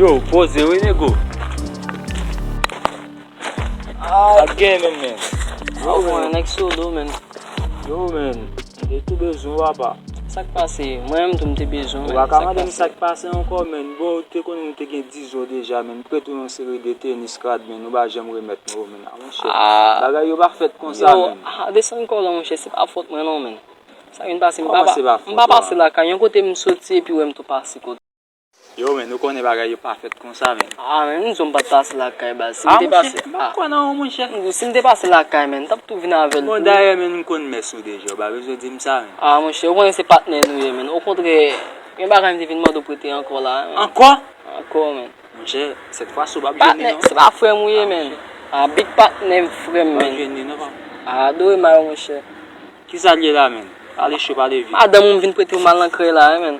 Yo, pose we nego. Again, man. Yo, man, next to do, man. Yo, man. E tout bezon wapa. Sak pase, mwen tou mte bezon. Waka madem sak pase ankon, men. Bo, te konen nou te gen 10 ans deja, men. Pwè tou yon seri de tenis krad, men. Nou ba jem remet nou, men. A, monshe. Bagay yo ba fèt kon sa, men. Yo, desen kon la, monshe. Se pa fote mwen non, men. Sa yon pase, Mba pase la ka. Yon kote msoti, pi wè mtou pase kote. Yo, men. Nou konen bagay yo pa fèt kon sa, men. Men, nou zon pat pase la ka, ba. Si A, mte pase. monshe. Mba kwa nan, monshe. Si mte pase la ka, men. Tap tou vina vel. Bon, daye, men, nou konen mesou deja. Ba, bezo di msa, men. Monshe, ou konen se patnen nou ye, men. Ou kontre, yon bagay mte vin mado prete anko la, men. Anko? Anko, men. Monshe, set fwa sou ba Patnen, bjeni, non? se pa frem ou ye, men. Big patnen frem, Ba men. bjeni, non? Do e mayo, monshe. Ki sa liye la, men? Ale chou, ale vi. Adam moun vin prete ou mal lankre la, men.